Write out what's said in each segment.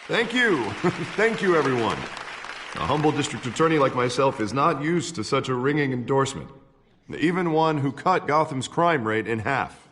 Thank you. Thank you, everyone. A humble district attorney like myself is not used to such a ringing endorsement. Even one who cut Gotham's crime rate in half.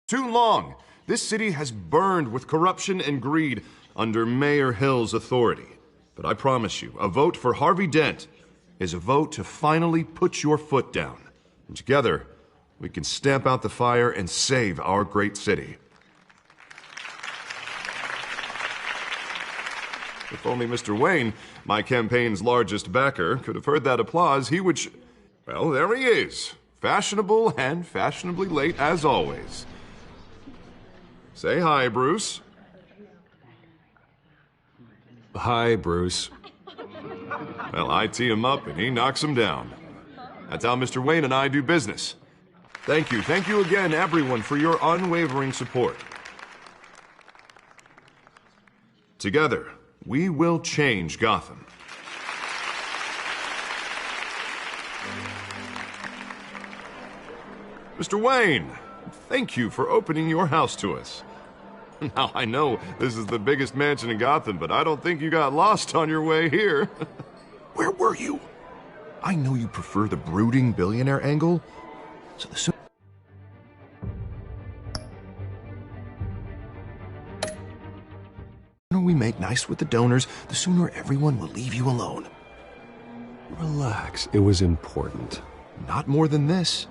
Too long. This city has burned with corruption and greed under Mayor Hill's authority. But I promise you, a vote for Harvey Dent is a vote to finally put your foot down. And together, we can stamp out the fire and save our great city. If only Mr. Wayne, my campaign's largest backer, could have heard that applause, he would well, there he is. Fashionable and fashionably late as always. Say hi, Bruce. Hi, Bruce. Well, I tee him up and he knocks him down. That's how Mr. Wayne and I do business. Thank you. Thank you again, everyone, for your unwavering support. Together, we will change Gotham. Mr. Wayne, thank you for opening your house to us. Now, I know this is the biggest mansion in Gotham, but I don't think you got lost on your way here. Where were you? I know you prefer the brooding billionaire angle, so the sooner we make nice with the donors, the sooner everyone will leave you alone. Relax. It was important. Not more than this.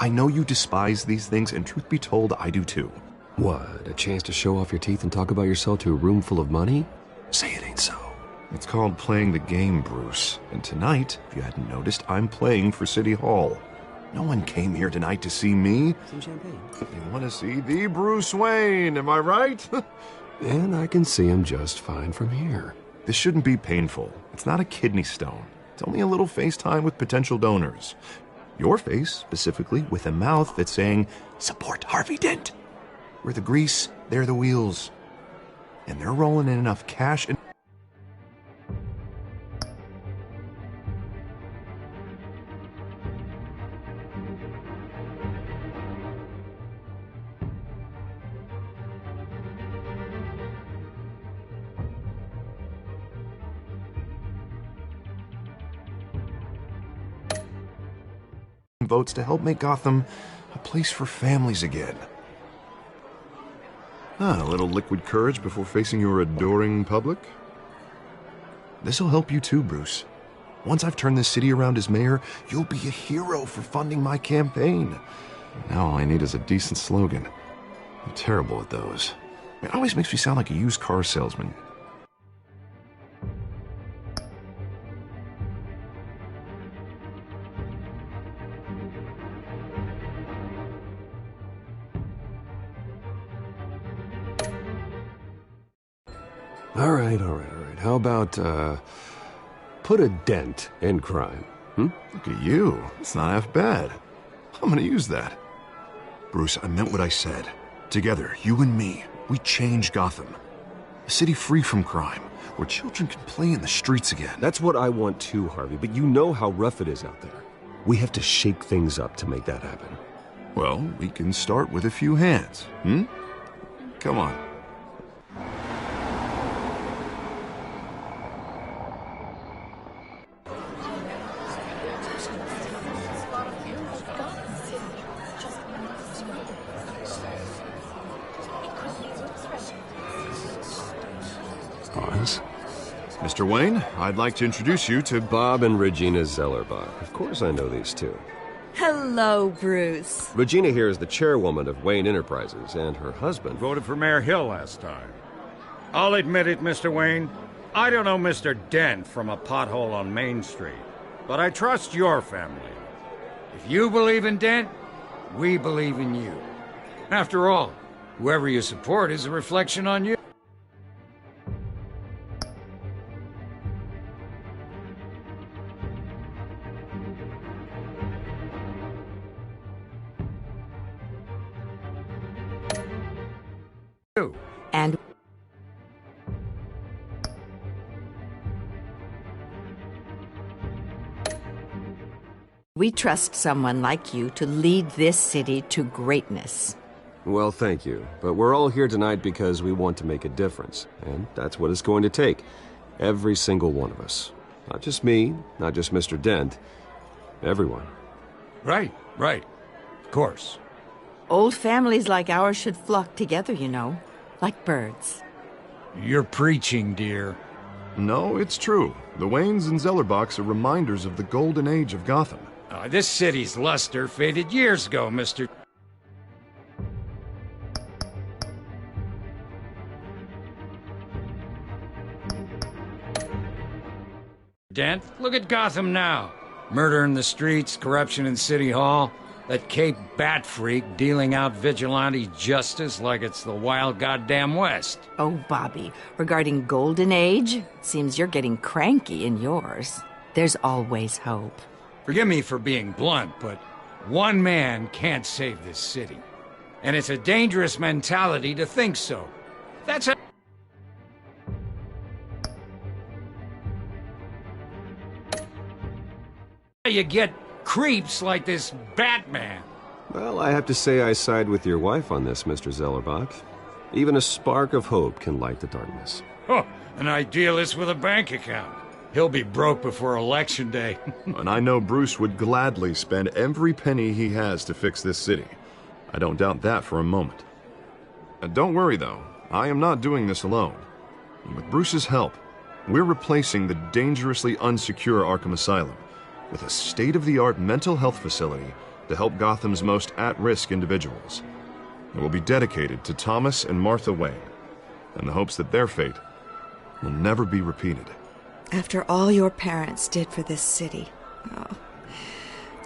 I know you despise these things, and truth be told, I do too. What, a chance to show off your teeth and talk about yourself to a room full of money? Say it ain't so. It's called playing the game, Bruce. And tonight, if you hadn't noticed, I'm playing for City Hall. No one came here tonight to see me. Some champagne. They want to see the Bruce Wayne, am I right? And I can see him just fine from here. This shouldn't be painful. It's not a kidney stone. It's only a little FaceTime with potential donors. Your face, specifically, with a mouth that's saying, support Harvey Dent. We're the grease, they're the wheels. And they're rolling in enough cash and votes to help make Gotham a place for families again. A little liquid courage before facing your adoring public. This'll help you too, Bruce. Once I've turned this city around as mayor, you'll be a hero for funding my campaign. Now all I need is a decent slogan. I'm terrible at those. It always makes me sound like a used car salesman. All right. How about, put a dent in crime, Look at you. It's not half bad. I'm gonna use that. Bruce, I meant what I said. Together, you and me, we change Gotham. A city free from crime, where children can play in the streets again. That's what I want too, Harvey, but you know how rough it is out there. We have to shake things up to make that happen. Well, we can start with a few hands, Come on. Mr. Wayne, I'd like to introduce you to Bob and Regina Zellerbach. Of course I know these two. Hello, Bruce. Regina here is the chairwoman of Wayne Enterprises, and her husband voted for Mayor Hill last time. I'll admit it, Mr. Wayne. I don't know Mr. Dent from a pothole on Main Street, but I trust your family. If you believe in Dent, we believe in you. After all, whoever you support is a reflection on you. And We trust someone like you to lead this city to greatness. Well, thank you. But we're all here tonight because we want to make a difference. And that's what it's going to take. Every single one of us. Not just me, not just Mr. Dent. Everyone. Right. Of course. Old families like ours should flock together, you know, like birds. You're preaching, dear. No, it's true. The Waynes and Zellerbachs are reminders of the golden age of Gotham. This city's luster faded years ago, Mr. Dent, look at Gotham now. Murder in the streets, corruption in City Hall, that Cape Bat freak dealing out vigilante justice like it's the wild goddamn West. Oh, Bobby, regarding Golden Age, seems you're getting cranky in yours. There's always hope. Forgive me for being blunt, but one man can't save this city. And it's a dangerous mentality to think so. That's a... You get creeps like this Batman. Well, I have to say I side with your wife on this, Mr. Zellerbach. Even a spark of hope can light the darkness. Oh, an idealist with a bank account. He'll be broke before Election Day. And I know Bruce would gladly spend every penny he has to fix this city. I don't doubt that for a moment. Don't worry, though. I am not doing this alone. With Bruce's help, we're replacing the dangerously unsecure Arkham Asylum with a state-of-the-art mental health facility to help Gotham's most at-risk individuals. It will be dedicated to Thomas and Martha Wayne, in the hopes that their fate will never be repeated. After all your parents did for this city,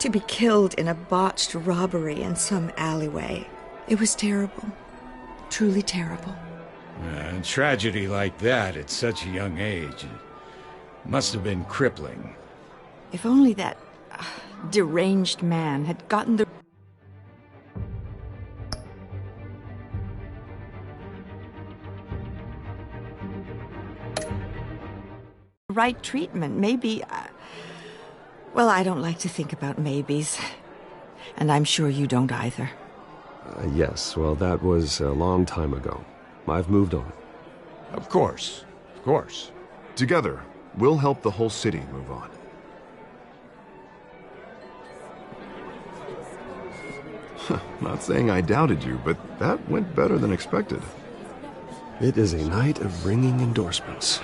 to be killed in a botched robbery in some alleyway, it was terrible. Truly terrible. A tragedy like that at such a young age must have been crippling. If only that deranged man had gotten the right treatment, maybe... well, I don't like to think about maybes. And I'm sure you don't either. Yes, well, that was a long time ago. I've moved on. Of course. Together, we'll help the whole city move on. Not saying I doubted you, but that went better than expected. It is a night of ringing endorsements.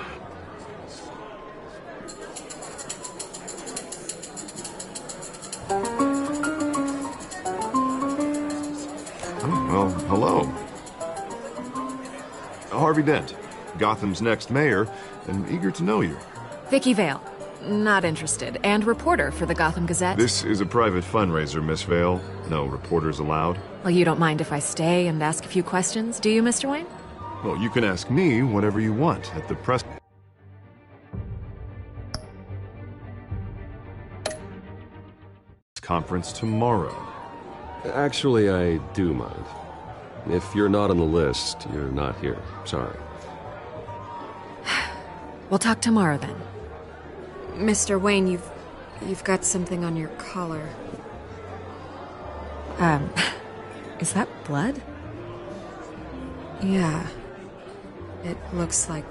Oh, well, hello. Harvey Dent, Gotham's next mayor, and eager to know you. Vicky Vale. Not interested. And reporter for the Gotham Gazette. This is a private fundraiser, Miss Vale. No reporters allowed. Well, you don't mind if I stay and ask a few questions, do you, Mr. Wayne? Well, you can ask me whatever you want at the press conference tomorrow. Actually, I do mind. If you're not on the list, you're not here. Sorry. We'll talk tomorrow then. Mr. Wayne, you've got something on your collar. Is that blood? Yeah. It looks like...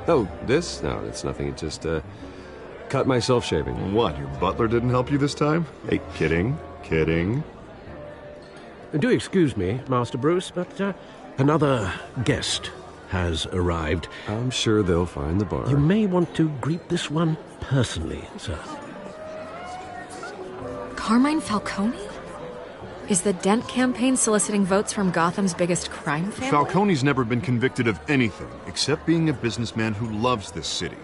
Oh, this? No, it's nothing. It just, cut myself shaving. What, your butler didn't help you this time? Hey, kidding. Do excuse me, Master Bruce, but another guest has arrived. I'm sure they'll find the bar. You may want to greet this one personally, sir. Carmine Falcone? Is the Dent campaign soliciting votes from Gotham's biggest crime family? Falcone's never been convicted of anything except being a businessman who loves this city.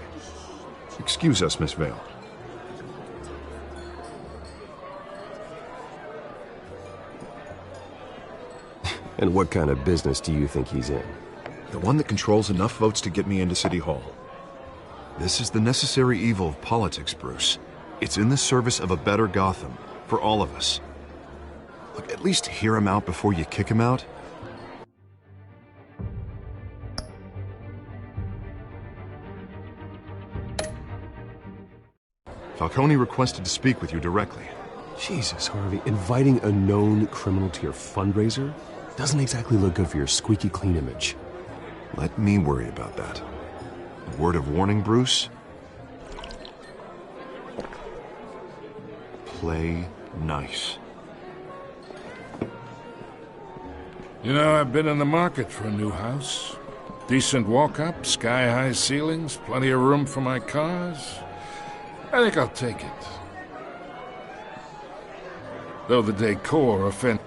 Excuse us, Miss Vale. And what kind of business do you think he's in? The one that controls enough votes to get me into City Hall. This is the necessary evil of politics, Bruce. It's in the service of a better Gotham, for all of us. Look, at least hear him out before you kick him out. Falcone requested to speak with you directly. Jesus, Harvey, inviting a known criminal to your fundraiser doesn't exactly look good for your squeaky clean image. Let me worry about that. A word of warning, Bruce? Play nice. You know, I've been in the market for a new house. Decent walk-up, sky-high ceilings, plenty of room for my cars. I think I'll take it. Though the decor offends.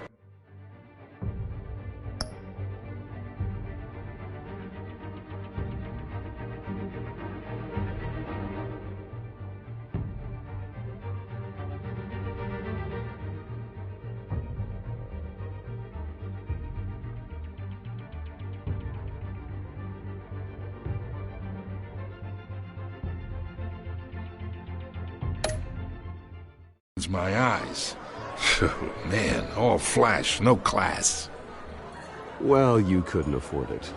My eyes. Man, all flash, no class. Well, you couldn't afford it.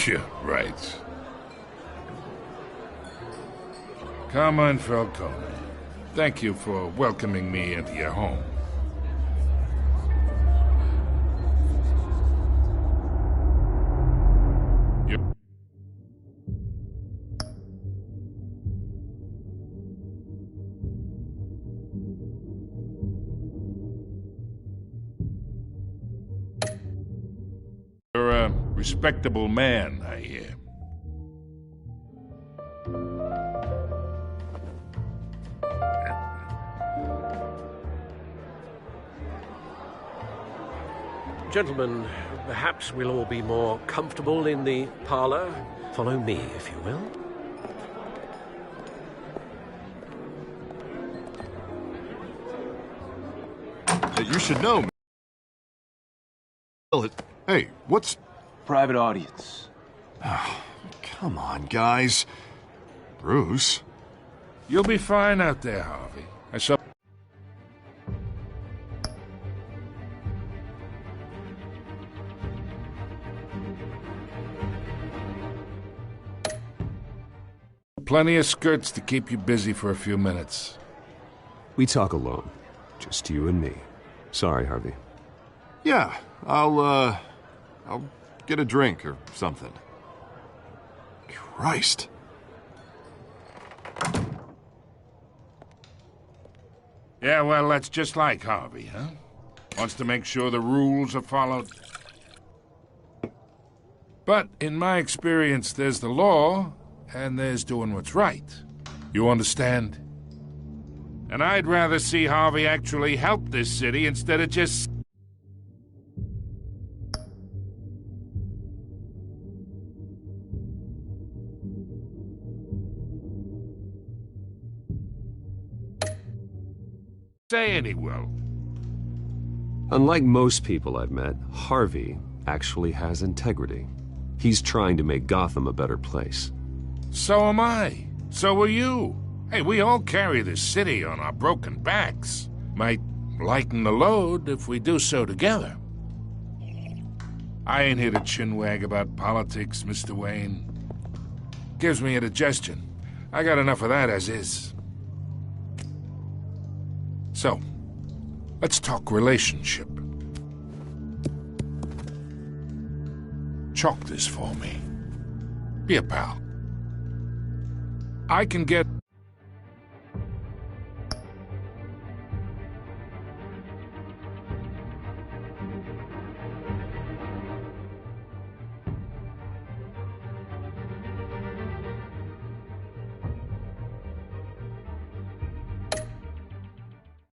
Yeah, right. Carmine Falcone, thank you for welcoming me into your home. You're a respectable man, I hear. Gentlemen, perhaps we'll all be more comfortable in the parlor. Follow me, if you will. You should know. Hey, what's... Private audience. Oh, come on, guys. Bruce? You'll be fine out there, Harvey. I saw... Plenty of skirts to keep you busy for a few minutes. We talk alone. Just you and me. Sorry, Harvey. Yeah, I'll get a drink or something. Christ. Yeah, well, that's just like Harvey, huh? Wants to make sure the rules are followed. But in my experience, there's the law, and there's doing what's right. You understand? And I'd rather see Harvey actually help this city instead of just... saying he will. Unlike most people I've met, Harvey actually has integrity. He's trying to make Gotham a better place. So am I. So are you. Hey, we all carry this city on our broken backs. Might lighten the load if we do so together. I ain't here to chinwag about politics, Mr. Wayne. Gives me indigestion. I got enough of that as is. So, let's talk relationship. Chalk this for me. Be a pal. I can get...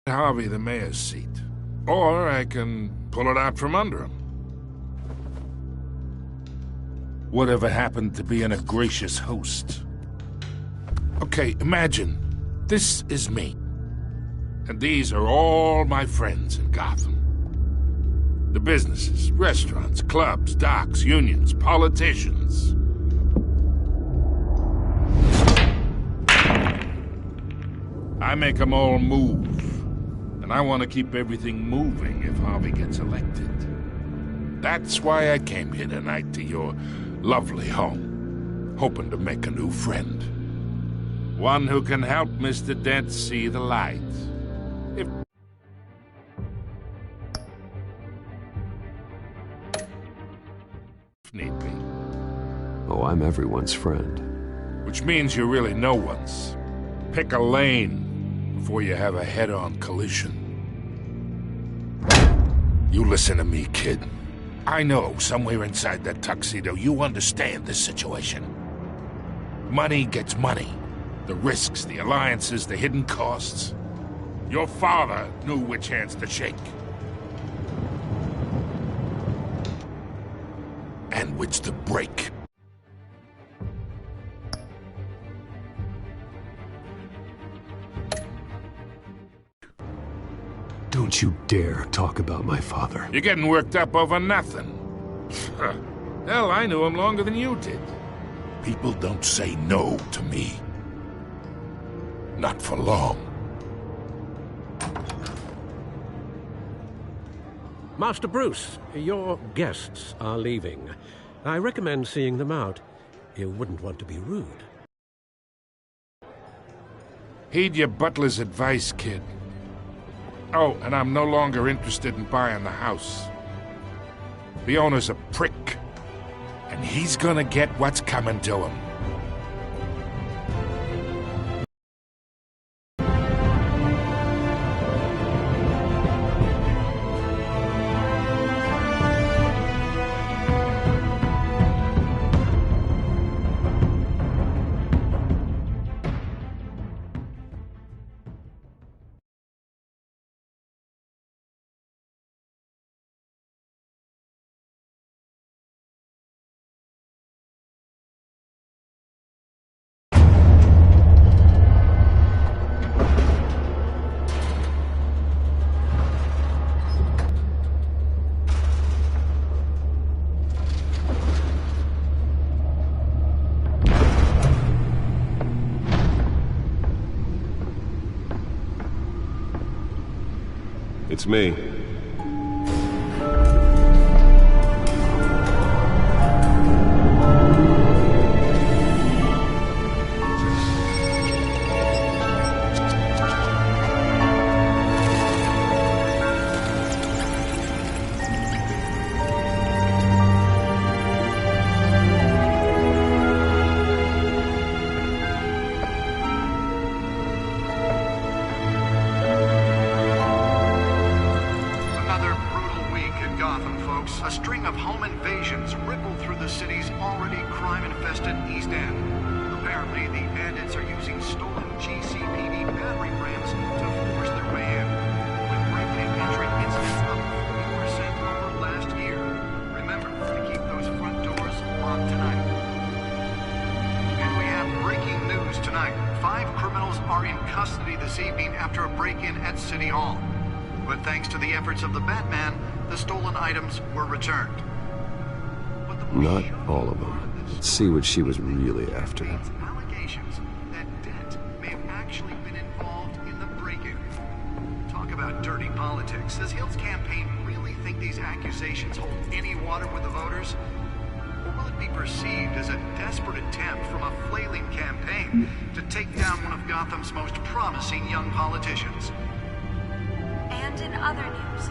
Harvey the mayor's seat. Or I can pull it out from under him. Whatever happened to being a gracious host? Okay, imagine, this is me. And these are all my friends in Gotham. The businesses, restaurants, clubs, docks, unions, politicians. I make them all move. And I want to keep everything moving if Harvey gets elected. That's why I came here tonight to your lovely home, hoping to make a new friend. One who can help Mr. Dent see the light. If need be. Oh, I'm everyone's friend. Which means you're really no one's. Pick a lane before you have a head-on collision. You listen to me, kid. I know somewhere inside that tuxedo you understand this situation. Money gets money. The risks, the alliances, the hidden costs. Your father knew which hands to shake. And which to break. Don't you dare talk about my father. You're getting worked up over nothing. Hell, I knew him longer than you did. People don't say no to me. Not for long. Master Bruce, your guests are leaving. I recommend seeing them out. You wouldn't want to be rude. Heed your butler's advice, kid. Oh, and I'm no longer interested in buying the house. The owner's a prick, and he's gonna get what's coming to him. It's me. A string of home invasions rippled through the city's already crime-infested East End. Apparently, the bandits are using stolen GCPD battering rams to force their way in, with break-in entry incidents up 40% over last year. Remember to keep those front doors locked tonight. And we have breaking news tonight. 5 criminals are in custody this evening after a break-in at City Hall. But thanks to the efforts of the Batman, the stolen items were returned. Not all of them. Let's see what she was really after. Allegations that Dent may have actually been involved in the break-in. Talk about dirty politics. Does Hill's campaign really think these accusations hold any water with the voters? Or will it be perceived as a desperate attempt from a flailing campaign to take down one of Gotham's most promising young politicians? And in other news,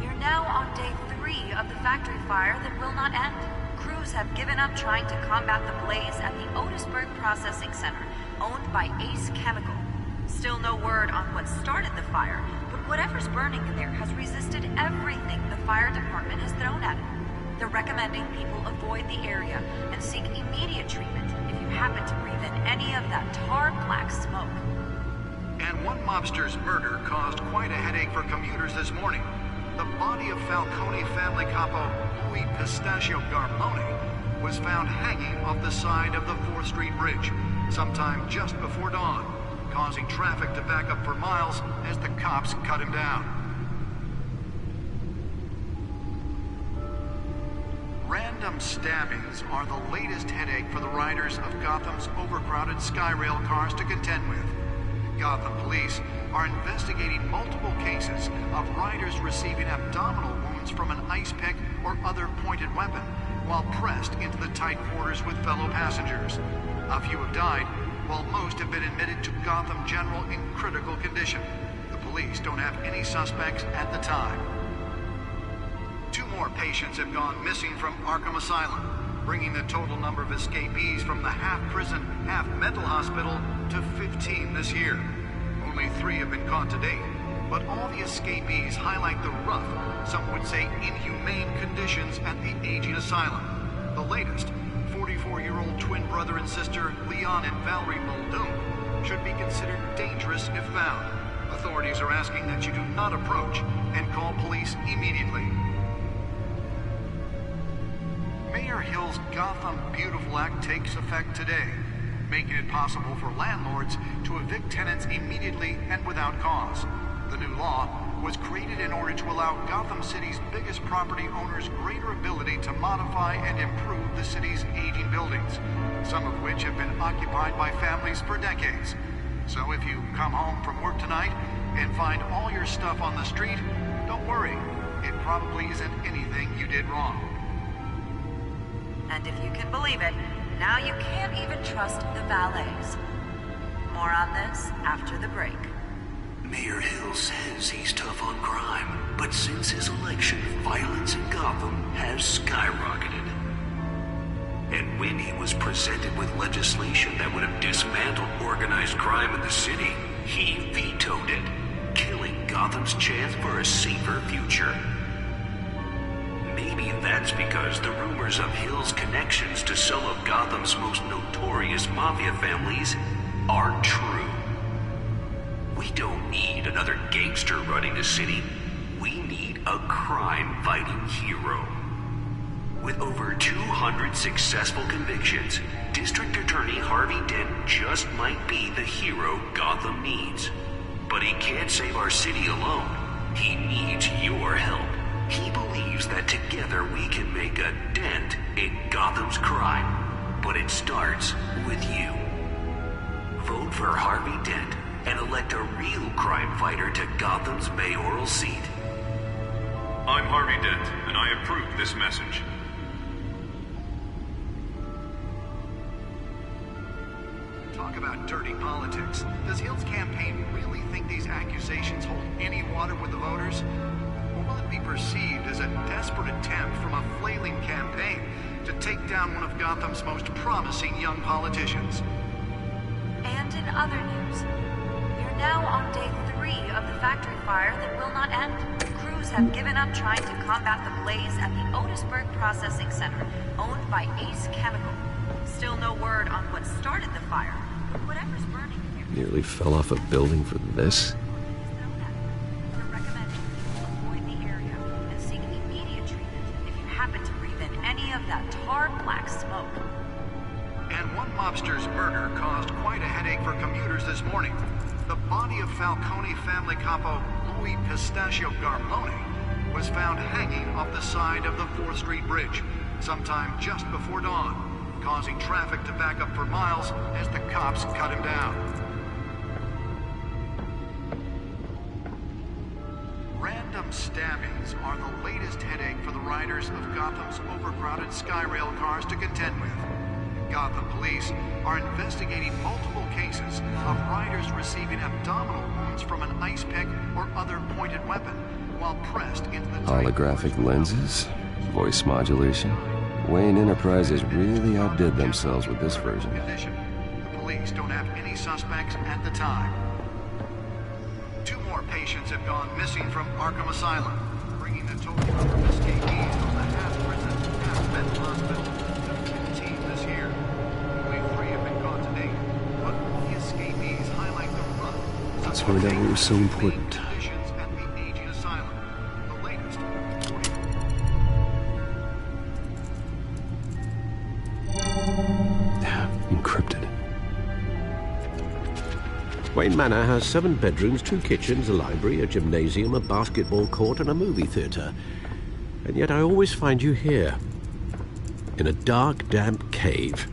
we're now on day 3 of the factory fire that will not end. Crews have given up trying to combat the blaze at the Otisburg Processing Center, owned by Ace Chemical. Still no word on what started the fire, but whatever's burning in there has resisted everything the fire department has thrown at it. They're recommending people avoid the area and seek immediate treatment if you happen to breathe in any of that tar black smoke. And one mobster's murder caused quite a headache for commuters this morning. The body of Falcone family capo Louis Pistachio Garmone was found hanging off the side of the 4th Street Bridge sometime just before dawn, causing traffic to back up for miles as the cops cut him down. Random stabbings are the latest headache for the riders of Gotham's overcrowded Skyrail cars to contend with. Gotham police are investigating multiple cases of riders receiving abdominal wounds from an ice pick or other pointed weapon while pressed into the tight quarters with fellow passengers. A few have died, while most have been admitted to Gotham General in critical condition. The police don't have any suspects at the time. 2 more patients have gone missing from Arkham Asylum, bringing the total number of escapees from the half-prison, half-mental hospital to 15 this year. Only 3 have been caught to date, but all the escapees highlight the rough, some would say inhumane conditions at the aging asylum. The latest, 44-year-old twin brother and sister Leon and Valerie Muldoon, should be considered dangerous if found. Authorities are asking that you do not approach and call police immediately. Mayor Hill's Gotham Beautiful Act takes effect today, making it possible for landlords to evict tenants immediately and without cause. The new law was created in order to allow Gotham City's biggest property owners greater ability to modify and improve the city's aging buildings, some of which have been occupied by families for decades. So if you come home from work tonight and find all your stuff on the street, don't worry. It probably isn't anything you did wrong. And if you can believe it, now you can't even trust the valets. More on this after the break. Mayor Hill says he's tough on crime, but since his election, violence in Gotham has skyrocketed. And when he was presented with legislation that would have dismantled organized crime in the city, he vetoed it, killing Gotham's chance for a safer future. Maybe that's because the rumors of Hill's connections to some of Gotham's most notorious mafia families are true. We don't need another gangster running the city. We need a crime-fighting hero. With over 200 successful convictions, District Attorney Harvey Dent just might be the hero Gotham needs. But he can't save our city alone. He needs your help. He believes that together we can make a dent in Gotham's crime. But it starts with you. Vote for Harvey Dent and elect a real crime fighter to Gotham's mayoral seat. I'm Harvey Dent, and I approve this message. Talk about dirty politics. Does Hill's campaign really think these accusations hold any water with the voters? Or will it be perceived as a desperate attempt from a flailing campaign to take down one of Gotham's most promising young politicians? And in other news, we're now on day 3 of the factory fire that will not end. Crews have given up trying to combat the blaze at the Otisburg Processing Center, owned by Ace Chemical. Still no word on what started the fire. Whatever's burning here. Nearly fell off a building for this. We're recommending you avoid the area and seek immediate treatment if you happen to breathe in any of that tar black smoke. And one mobster's murder caused quite a headache for commuters this morning. The body of Falcone family capo Louis Pistachio Garmone was found hanging off the side of the 4th Street Bridge sometime just before dawn, causing traffic to back up for miles as the cops cut him down. Random stabbings are the latest headache for the riders of Gotham's overcrowded Skyrail cars to contend with. Gotham police are investigating multiple cases of riders receiving abdominal wounds from an ice pick or other pointed weapon while pressed into the Holographic lenses, voice modulation. Wayne Enterprises really outdid themselves with this version. The police don't have any suspects at the time. 2 more patients have gone missing from Arkham Asylum, bringing the total number of escapees from the half-prison, half-mental hospital to 15 this year. Only 3 have been caught to date, but all the escapees highlight the rough. Let's find out what was so important. Conditions at the aging asylum. The latest. Encrypted. Wayne Manor has 7 bedrooms, 2 kitchens, a library, a gymnasium, a basketball court, and a movie theater. And yet I always find you here, in a dark, damp cave.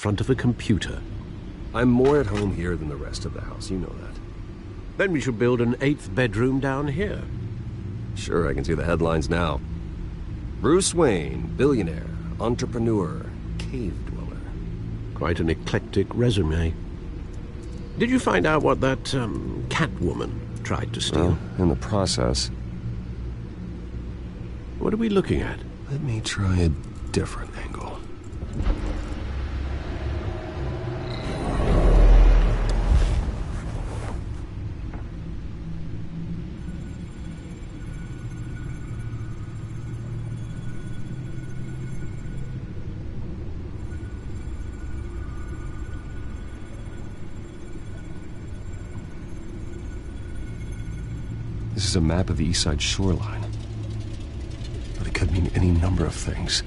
front of a computer. I'm more at home here than the rest of the house, you know that. Then we should build an 8th bedroom down here. Sure, I can see the headlines now. Bruce Wayne, billionaire, entrepreneur, cave dweller. Quite an eclectic resume. Did you find out what that, Catwoman tried to steal? Well, in the process. What are we looking at? Let me try a different angle. This is a map of the East Side shoreline. But it could mean any number of things.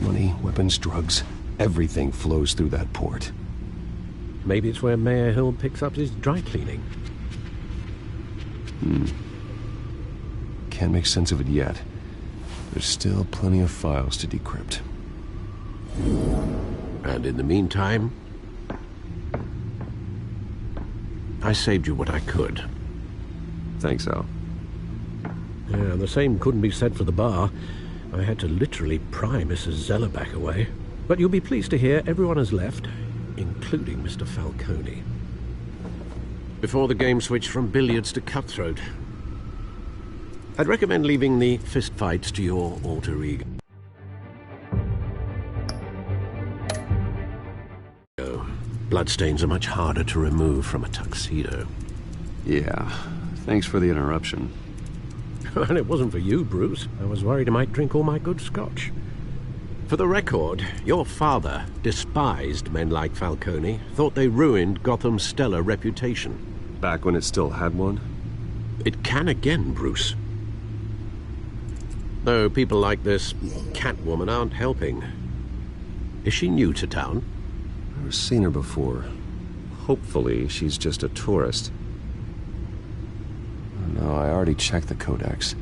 Money, weapons, drugs, everything flows through that port. Maybe it's where Mayor Hill picks up his dry cleaning. Can't make sense of it yet. There's still plenty of files to decrypt. And in the meantime, I saved you what I could. Thanks, Al. Yeah, the same couldn't be said for the bar. I had to literally pry Mrs. Zellerback away. But you'll be pleased to hear everyone has left, including Mr. Falcone. Before the game switched from billiards to cutthroat, I'd recommend leaving the fistfights to your alter ego. Bloodstains are much harder to remove from a tuxedo. Yeah, thanks for the interruption. And it wasn't for you, Bruce. I was worried I might drink all my good scotch. For the record, your father despised men like Falcone, thought they ruined Gotham's stellar reputation. Back when it still had one? It can again, Bruce. Though people like this Catwoman aren't helping. Is she new to town? I've never seen her before. Hopefully, she's just a tourist. No, I already checked the codex.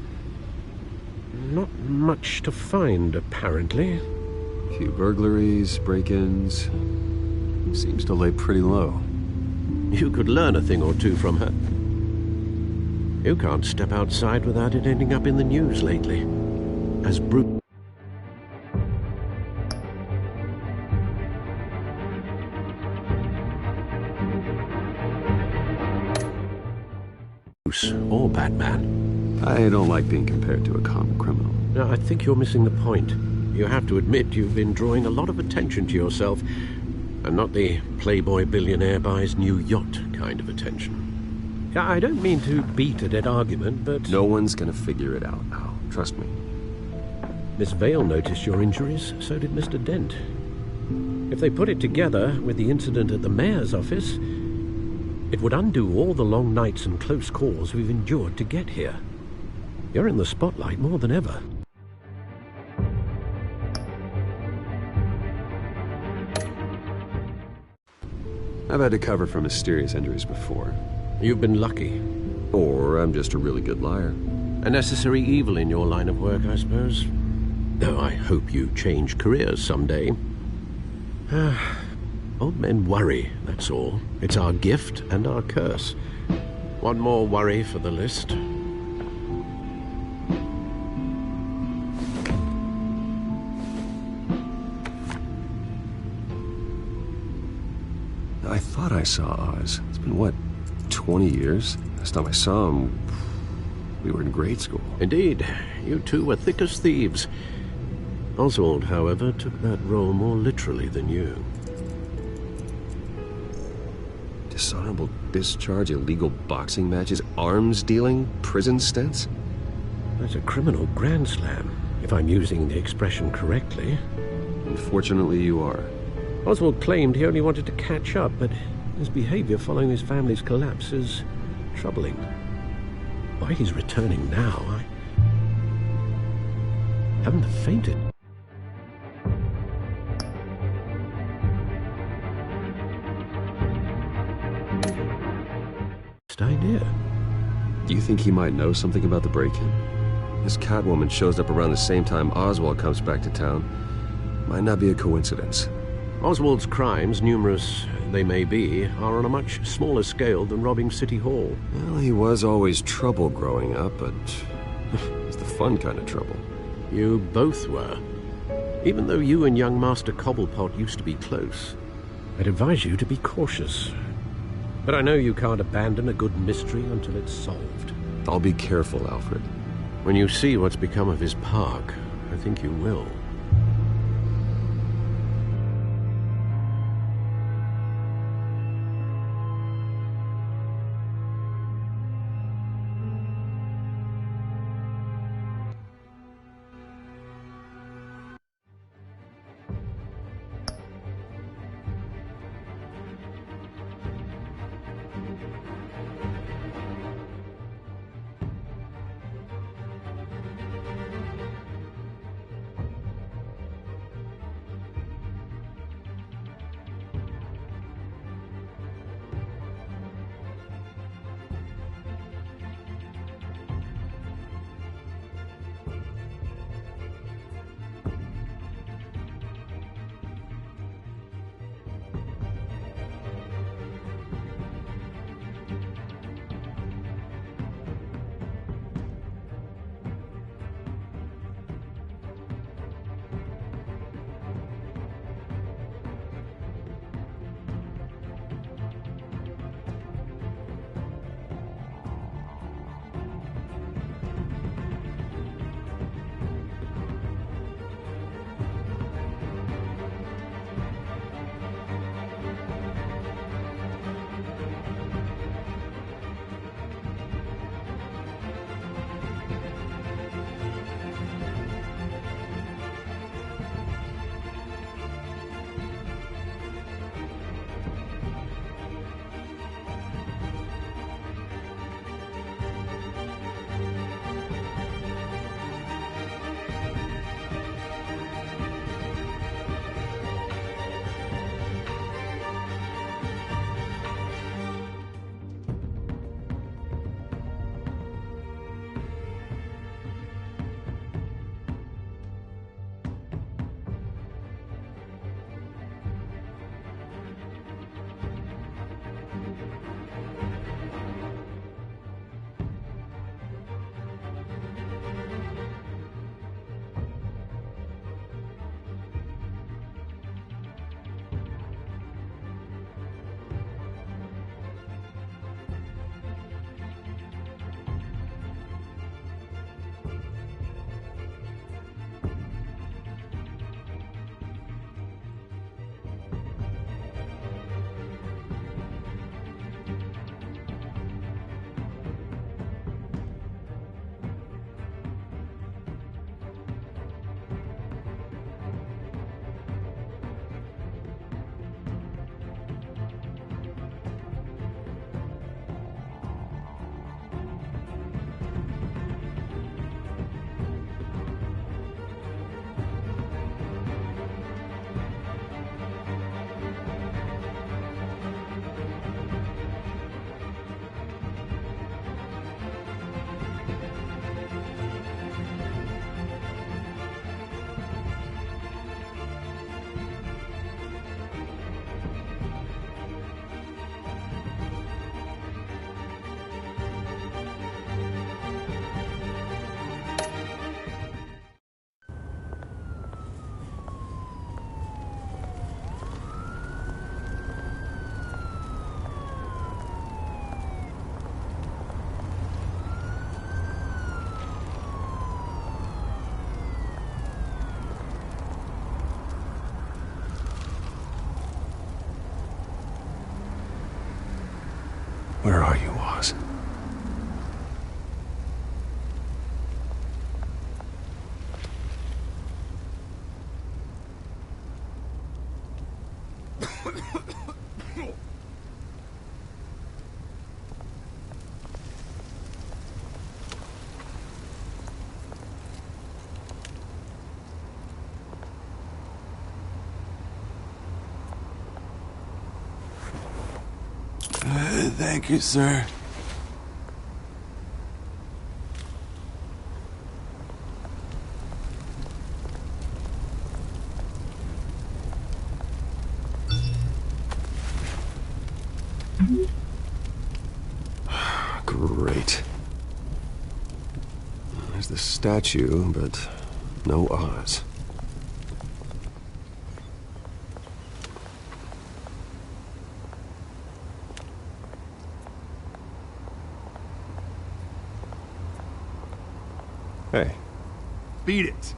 Not much to find, apparently. A few burglaries, break-ins. Seems to lay pretty low. You could learn a thing or two from her. You can't step outside without it ending up in the news lately. As Bruce... or Batman. I don't like being compared to a common criminal. No, I think you're missing the point. You have to admit you've been drawing a lot of attention to yourself, and not the playboy billionaire buys new yacht kind of attention. I don't mean to beat a dead argument, but... No one's gonna figure it out now. Trust me. Miss Vale noticed your injuries, so did Mr. Dent. If they put it together with the incident at the mayor's office, it would undo all the long nights and close calls we've endured to get here. You're in the spotlight more than ever. I've had to cover for mysterious injuries before. You've been lucky. Or I'm just a really good liar. A necessary evil in your line of work, I suppose. Though I hope you change careers someday. Old men worry, that's all. It's our gift and our curse. One more worry for the list. I thought I saw Oz. It's been, what, 20 years? Last time I saw him, we were in grade school. Indeed. You two were thick as thieves. Oswald, however, took that role more literally than you. Dishonorable discharge, illegal boxing matches, arms dealing, prison stints? That's a criminal grand slam, if I'm using the expression correctly. Unfortunately, you are. Oswald claimed he only wanted to catch up, but his behavior following his family's collapse is troubling. Why he's returning now, I haven't fainted. Idea. Do you think he might know something about the break-in? This Catwoman shows up around the same time Oswald comes back to town. Might not be a coincidence. Oswald's crimes, numerous they may be, are on a much smaller scale than robbing City Hall. Well, he was always trouble growing up, but it's the fun kind of trouble. You both were. Even though you and young Master Cobblepot used to be close, I'd advise you to be cautious. But I know you can't abandon a good mystery until it's solved. I'll be careful, Alfred. When you see what's become of his park, I think you will. Where are you, Oz? Thank you, sir. There's the statue, but no Oz. Hey. Beat it.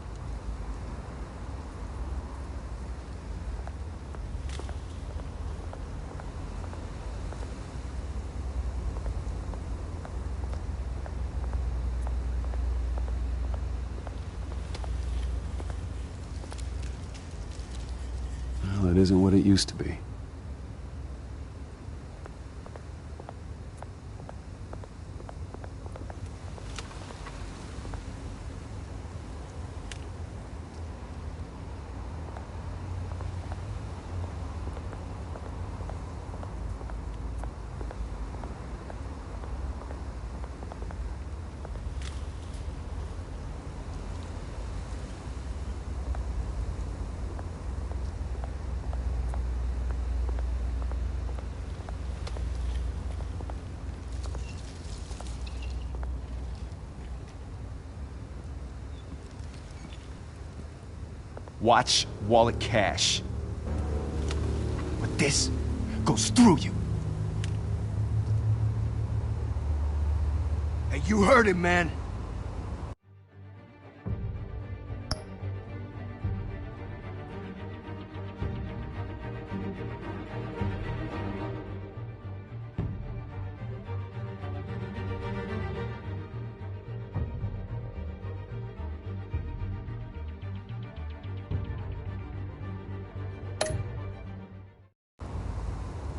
Well, it isn't what it used to be. Watch wallet cash. But this goes through you. Hey, you heard him, man.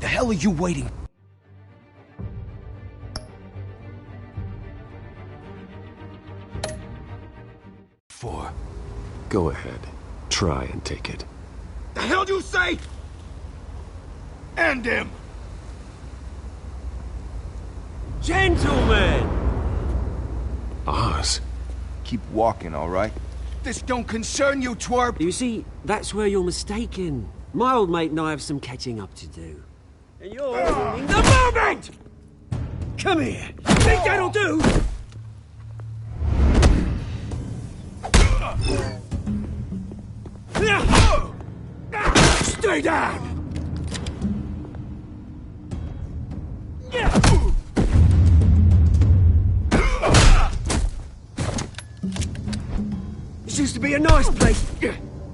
The hell are you waiting for? Go ahead. Try and take it. The hell do you say? End him! Gentlemen! Oz. Keep walking, all right? This don't concern you, twerp! You see, that's where you're mistaken. My old mate and I have some catching up to do. And you're in the moment! Come here! Think that'll do? Stay down! This used to be a nice place.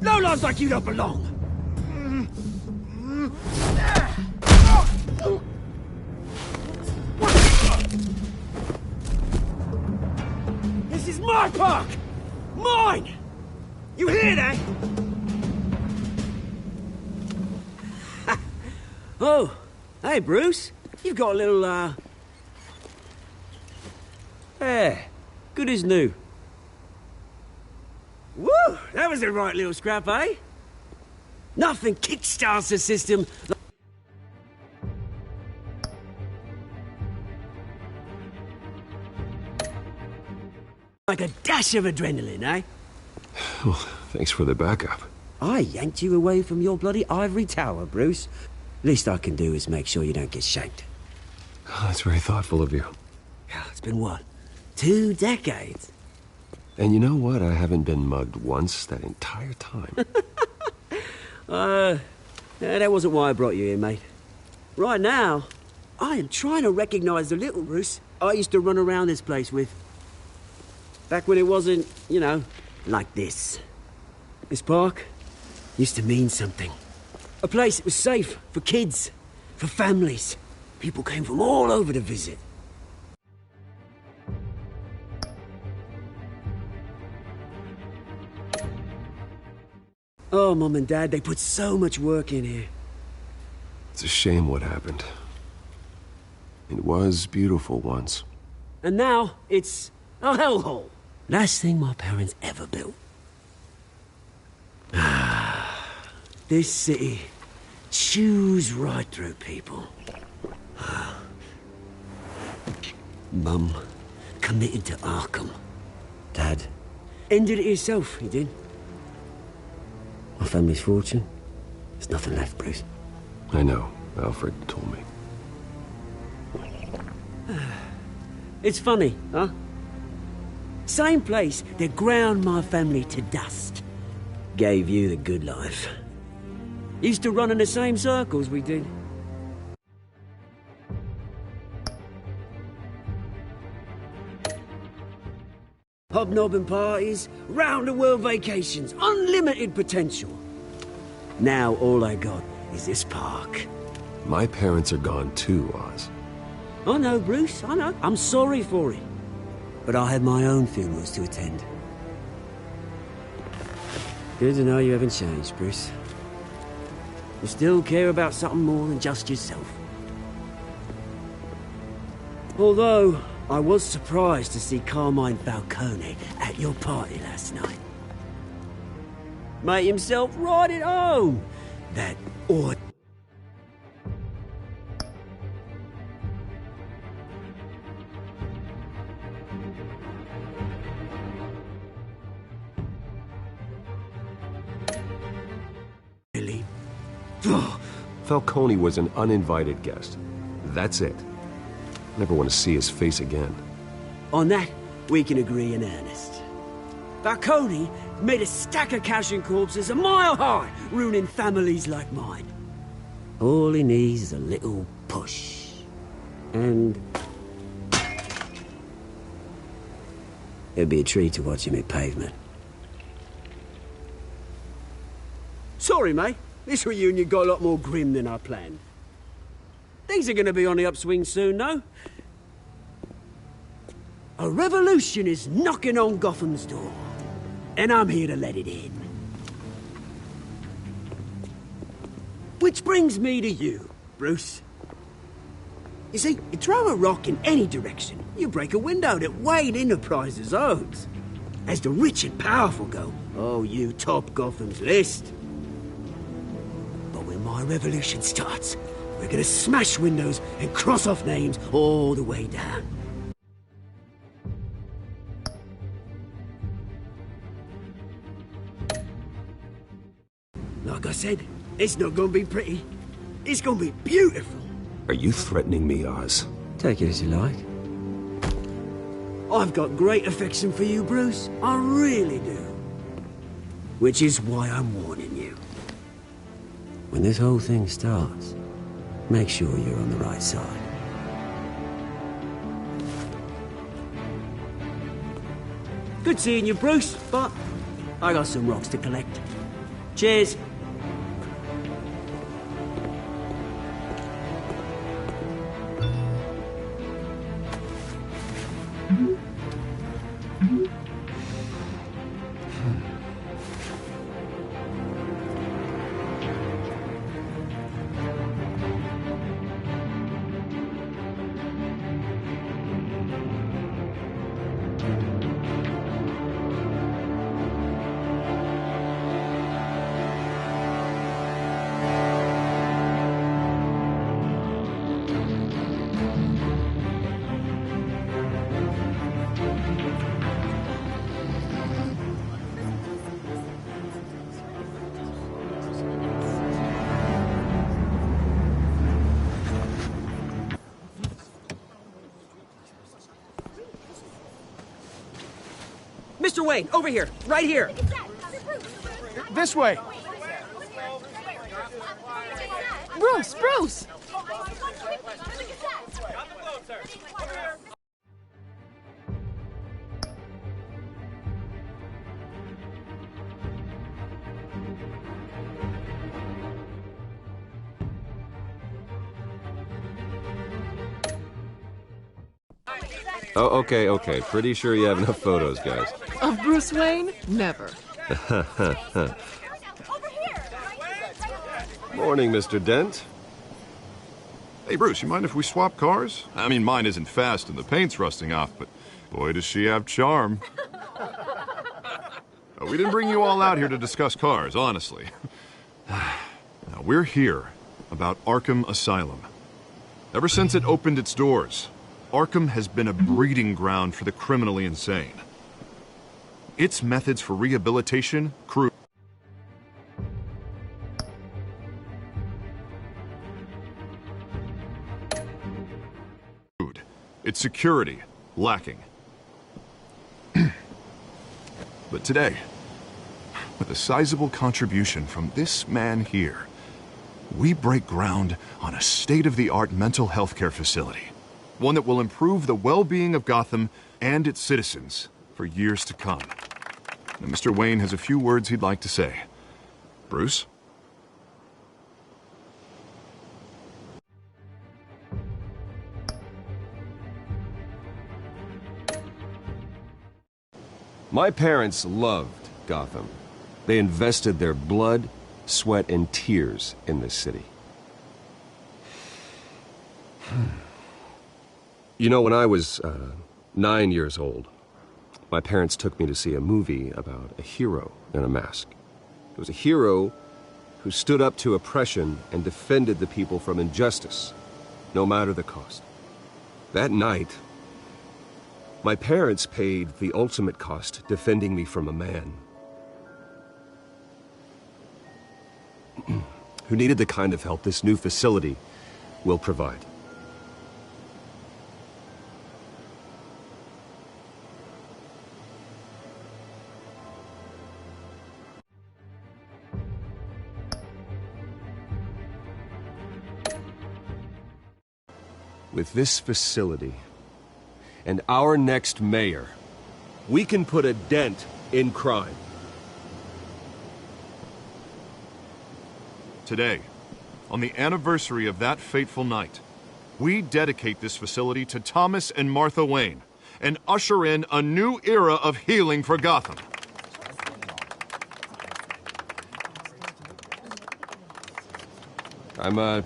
No lives like you don't belong. This is my park! Mine! You hear that? Oh, hey, Bruce. You've got a little, Yeah, good as new. Woo! That was a right little scrap, eh? Nothing kickstarts the system like a dash of adrenaline, eh? Well, thanks for the backup. I yanked you away from your bloody ivory tower, Bruce. Least I can do is make sure you don't get shanked. Oh, that's very thoughtful of you. Yeah, it's been what? 2 decades? And you know what? I haven't been mugged once that entire time. Yeah, that wasn't why I brought you here, mate. Right now, I am trying to recognize the little Bruce I used to run around this place with. Back when it wasn't, you know, like this. This park used to mean something. A place that was safe for kids, for families. People came from all over to visit. Oh, Mum and Dad, they put so much work in here. It's a shame what happened. It was beautiful once. And now, it's a hellhole. Last thing my parents ever built. This city chews right through people. Mum committed to Arkham. Dad ended it himself, he did. My family's fortune, there's nothing left, Bruce. I know. Alfred told me. It's funny, huh? Same place that ground my family to dust. Gave you the good life. Used to run in the same circles we did. Hobnobbing parties, round-the-world vacations, unlimited potential. Now all I got is this park. My parents are gone too, Oz. I know, Bruce, I know. I'm sorry for it. But I had my own funerals to attend. Good to know you haven't changed, Bruce. You still care about something more than just yourself. Although, I was surprised to see Carmine Falcone at your party last night. Made himself right at home. That odd... Really? Falcone was an uninvited guest. That's it. Never want to see his face again. On that, we can agree in earnest. Falcone made a stack of cash and corpses a mile high, ruining families like mine. All he needs is a little push. And... it'd be a treat to watch him hit pavement. Sorry, mate. This reunion got a lot more grim than I planned. Things are gonna be on the upswing soon, though. A revolution is knocking on Gotham's door. And I'm here to let it in. Which brings me to you, Bruce. You see, you throw a rock in any direction, you break a window that Wayne Enterprises owns. As the rich and powerful go, oh, you top Gotham's list. But when my revolution starts, we're gonna smash windows and cross off names all the way down. Like I said, it's not gonna be pretty. It's gonna be beautiful. Are you threatening me, Oz? Take it as you like. I've got great affection for you, Bruce. I really do. Which is why I'm warning you. When this whole thing starts, make sure you're on the right side. Good seeing you, Bruce, but I got some rocks to collect. Cheers. Mr. Wayne, over here, right here. This way. Bruce, Bruce! Oh, okay. Pretty sure you have enough photos, guys. Of Bruce Wayne? Never. Morning, Mr. Dent. Hey, Bruce, you mind if we swap cars? I mean, mine isn't fast and the paint's rusting off, but boy, does she have charm. We didn't bring you all out here to discuss cars, honestly. Now, we're here about Arkham Asylum. Ever since it opened its doors, Arkham has been a breeding ground for the criminally insane. Its methods for rehabilitation, its security, lacking. But today, with a sizable contribution from this man here, we break ground on a state-of-the-art mental health care facility. One that will improve the well-being of Gotham and its citizens for years to come. Now, Mr. Wayne has a few words he'd like to say. Bruce? My parents loved Gotham. They invested their blood, sweat, and tears in this city. You know, when I was 9 years old, my parents took me to see a movie about a hero in a mask. It was a hero who stood up to oppression and defended the people from injustice, no matter the cost. That night, my parents paid the ultimate cost defending me from a man who needed the kind of help this new facility will provide. With this facility and our next mayor, we can put a dent in crime. Today, on the anniversary of that fateful night, we dedicate this facility to Thomas and Martha Wayne and usher in a new era of healing for Gotham. I'm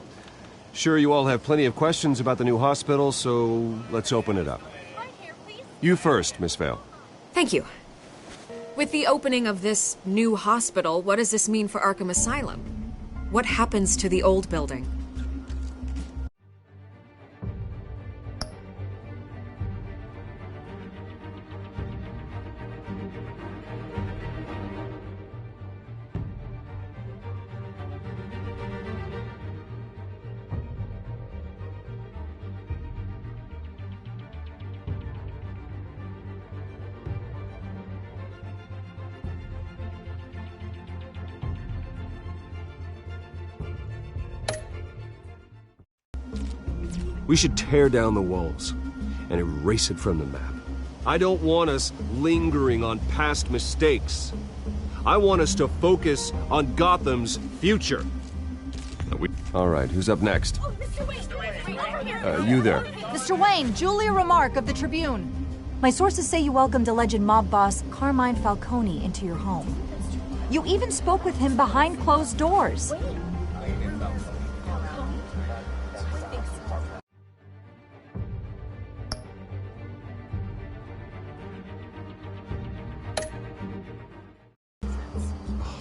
sure you all have plenty of questions about the new hospital, so let's open it up. You first, Miss Vale. Thank you. With the opening of this new hospital, what does this mean for Arkham Asylum? What happens to the old building? We should tear down the walls and erase it from the map. I don't want us lingering on past mistakes. I want us to focus on Gotham's future. All right, who's up next? You there. Mr. Wayne, Julia Remark of the Tribune. My sources say you welcomed alleged mob boss Carmine Falcone into your home. You even spoke with him behind closed doors.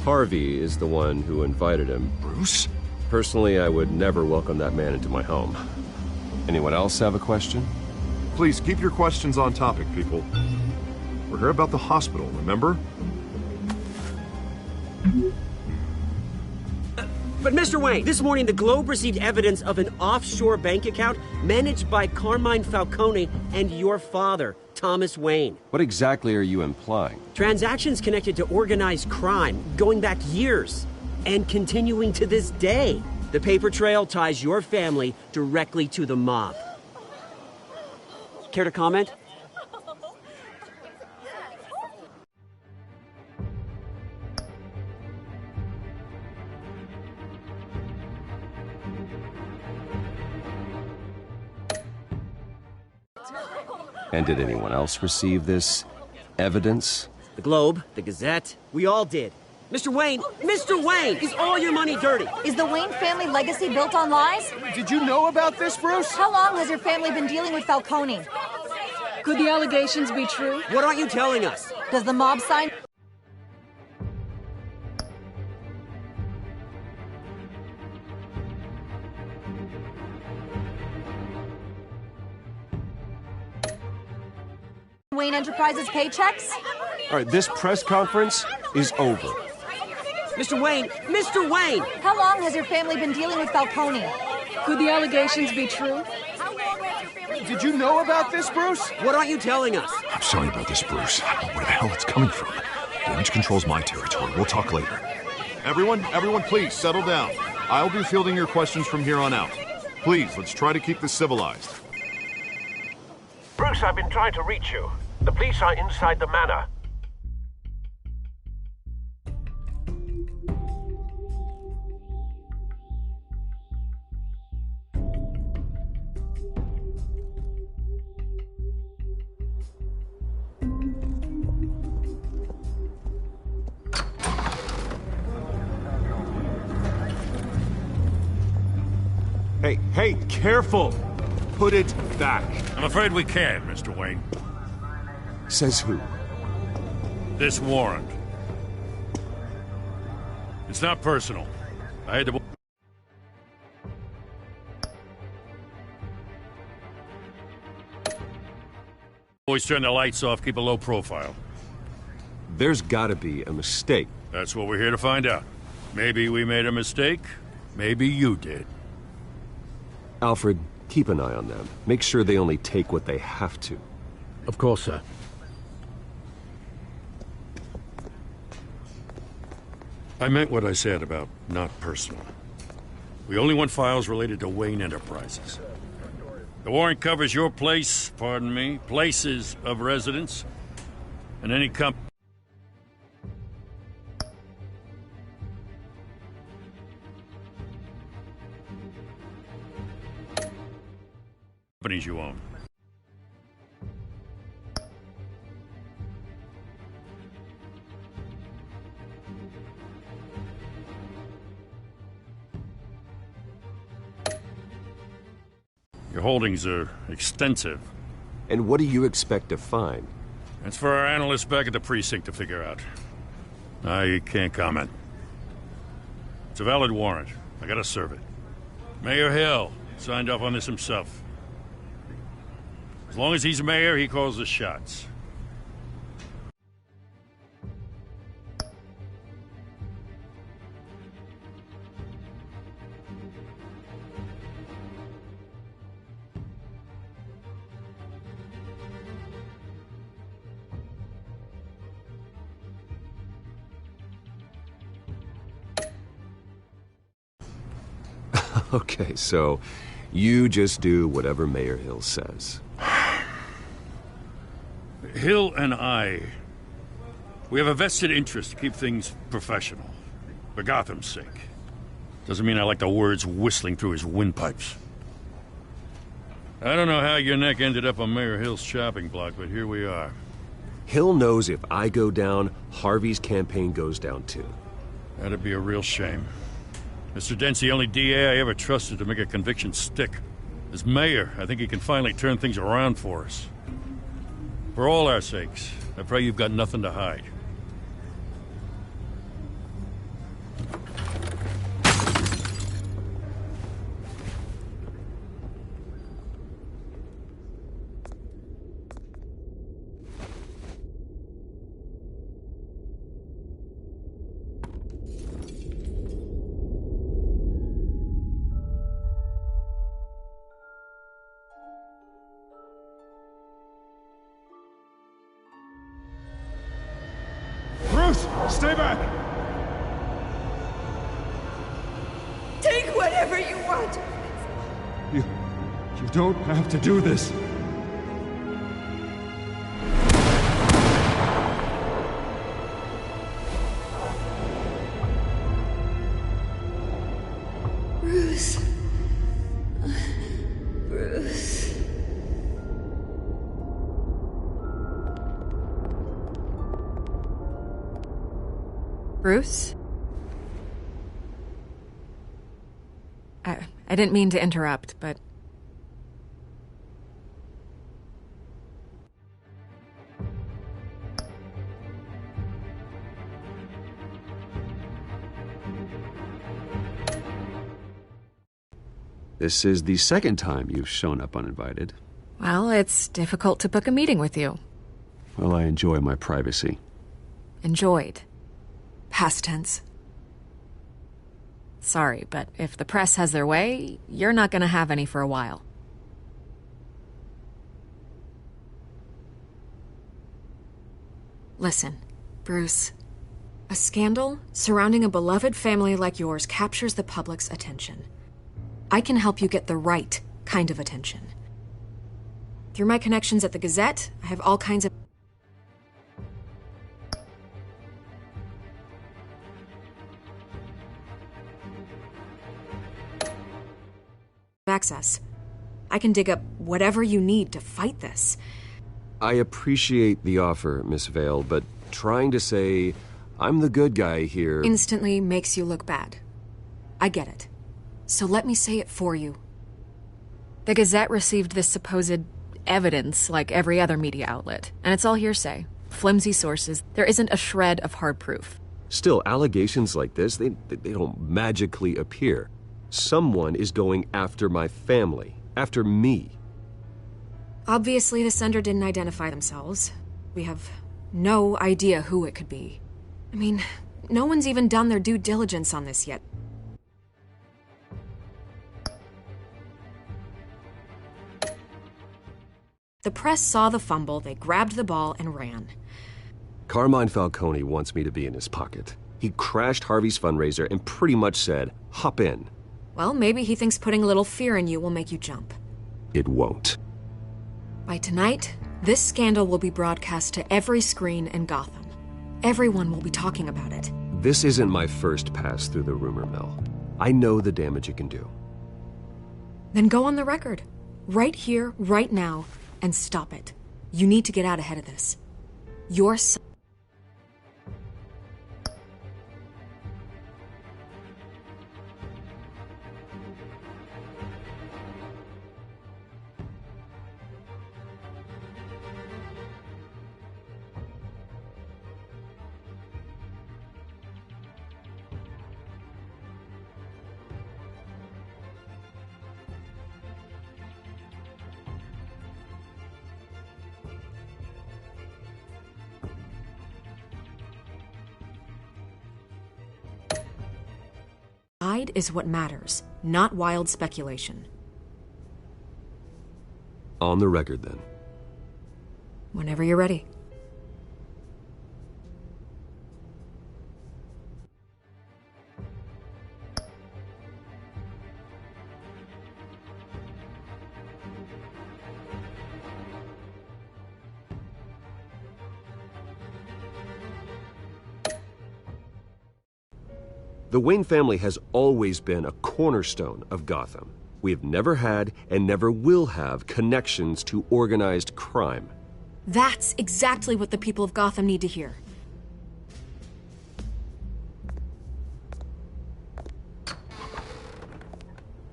Harvey is the one who invited him. Bruce? Personally, I would never welcome that man into my home. Anyone else have a question? Please keep your questions on topic, people. We're here about the hospital, remember? But Mr. Wayne, this morning the Globe received evidence of an offshore bank account managed by Carmine Falcone and your father, Thomas Wayne. What exactly are you implying? Transactions connected to organized crime, going back years, and continuing to this day. The paper trail ties your family directly to the mob. Care to comment? And did anyone else receive this evidence? The Globe, the Gazette, we all did. Mr. Wayne, is all your money dirty? Is the Wayne family legacy built on lies? Did you know about this, Bruce? How long has your family been dealing with Falcone? Could the allegations be true? What aren't you telling us? Does the mob sign? Wayne Enterprises paychecks? All right, this press conference is over. Mr. Wayne! How long has your family been dealing with Falcone? Could the allegations be true? Did you know about this, Bruce? What aren't you telling us? I'm sorry about this, Bruce. I don't know where the hell it's coming from. Bridge controls my territory. We'll talk later. Everyone, please, settle down. I'll be fielding your questions from here on out. Please, let's try to keep this civilized. Bruce, I've been trying to reach you. The police are inside the manor. Hey, careful! Put it back. I'm afraid we can't, Mr. Wayne. Says who? This warrant. It's not personal. I had to... Always turn the lights off, keep a low profile. There's gotta be a mistake. That's what we're here to find out. Maybe we made a mistake. Maybe you did. Alfred, keep an eye on them. Make sure they only take what they have to. Of course, sir. I meant what I said about not personal. We only want files related to Wayne Enterprises. The warrant covers your place, pardon me, places of residence, and any companies you own. Your holdings are extensive. And what do you expect to find? That's for our analysts back at the precinct to figure out. I can't comment. It's a valid warrant. I gotta serve it. Mayor Hill signed off on this himself. As long as he's mayor, he calls the shots. Okay, so you just do whatever Mayor Hill says. Hill and we have a vested interest to keep things professional. For Gotham's sake. Doesn't mean I like the words whistling through his windpipes. I don't know how your neck ended up on Mayor Hill's shopping block, but here we are. Hill knows if I go down, Harvey's campaign goes down too. That'd be a real shame. Mr. Dent's the only DA I ever trusted to make a conviction stick. As mayor, I think he can finally turn things around for us. For all our sakes, I pray you've got nothing to hide. Stay back! Take whatever you want! You don't have to do this. Bruce. Bruce. Bruce? I didn't mean to interrupt, but... This is the second time you've shown up uninvited. Well, it's difficult to book a meeting with you. Well, I enjoy my privacy. Enjoyed. Past tense. Sorry, but if the press has their way, you're not gonna have any for a while. Listen, Bruce, A scandal surrounding a beloved family like yours captures the public's attention. I can help you get the right kind of attention. Through my connections at the Gazette, I have all kinds of access. I can dig up whatever you need to fight this. I appreciate the offer, Miss Vale, but trying to say I'm the good guy here instantly makes you look bad. I get it. So let me say it for you. The Gazette received this supposed evidence like every other media outlet, and it's all hearsay, flimsy sources. There isn't a shred of hard proof. Still, allegations like this, they don't magically appear. Someone is going after my family, after me. Obviously, the sender didn't identify themselves. We have no idea who it could be. I mean, no one's even done their due diligence on this yet. The press saw the fumble, they grabbed the ball and ran. Carmine Falcone wants me to be in his pocket. He crashed Harvey's fundraiser and pretty much said, hop in. Well, maybe he thinks putting a little fear in you will make you jump. It won't. By tonight, this scandal will be broadcast to every screen in Gotham. Everyone will be talking about it. This isn't my first pass through the rumor mill. I know the damage it can do. Then go on the record. Right here, right now, and stop it. You need to get out ahead of this. Your son... is what matters, not wild speculation. On the record, then. Whenever you're ready. The Wayne family has always been a cornerstone of Gotham. We have never had and never will have connections to organized crime. That's exactly what the people of Gotham need to hear.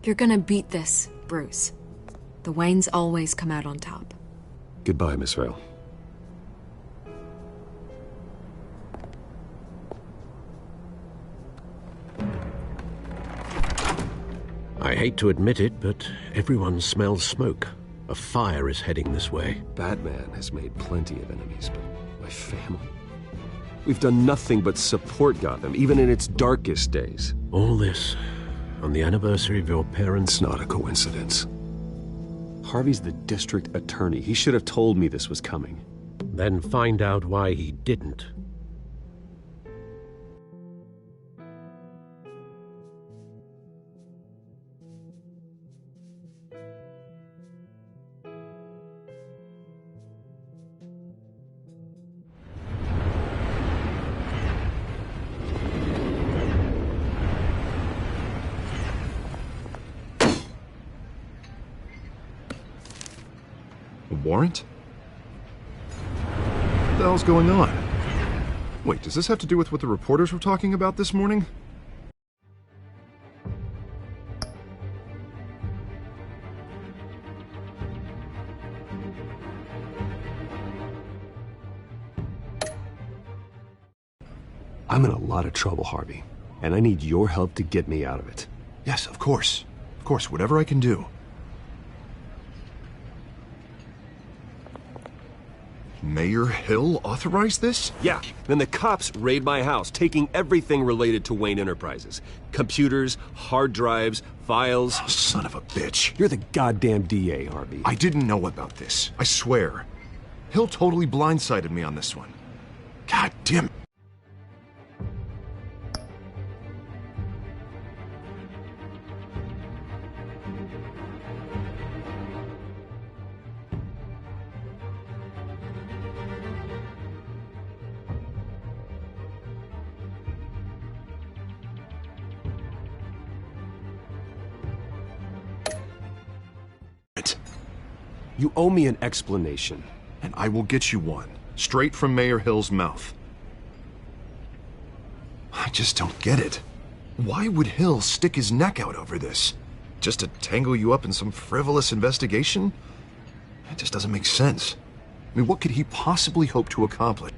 You're gonna beat this, Bruce. The Waynes always come out on top. Goodbye, Miss Vale. I hate to admit it, but everyone smells smoke. A fire is heading this way. Batman has made plenty of enemies, but my family? We've done nothing but support Gotham, even in its darkest days. All this on the anniversary of your parents'... It's not a coincidence. Harvey's the district attorney. He should have told me this was coming. Then find out why he didn't. Warrant? What the hell's going on? Wait, does this have to do with what the reporters were talking about this morning? I'm in a lot of trouble, Harvey, and I need your help to get me out of it. Yes, of course. Of course, whatever I can do. Mayor Hill authorized this? Yeah, then the cops raid my house, taking everything related to Wayne Enterprises. Computers, hard drives, files. Oh, son of a bitch. You're the goddamn DA, Harvey. I didn't know about this. I swear. Hill totally blindsided me on this one. God damn it. You owe me an explanation. And I will get you one, straight from Mayor Hill's mouth. I just don't get it. Why would Hill stick his neck out over this? Just to tangle you up in some frivolous investigation? It just doesn't make sense. I mean, what could he possibly hope to accomplish?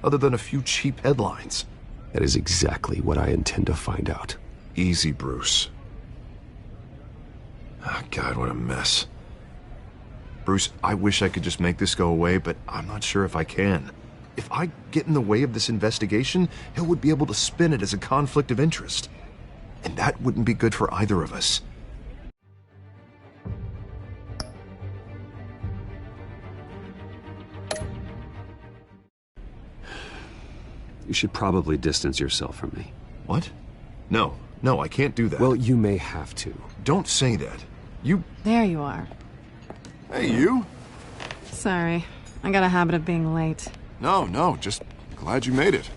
Other than a few cheap headlines. That is exactly what I intend to find out. Easy, Bruce. Oh, God, what a mess. Bruce, I wish I could just make this go away, but I'm not sure if I can. If I get in the way of this investigation, Hill would be able to spin it as a conflict of interest. And that wouldn't be good for either of us. You should probably distance yourself from me. What? No, I can't do that. Well, you may have to. Don't say that. You... There you are. Hey, you? Sorry. I got a habit of being late. No, just glad you made it.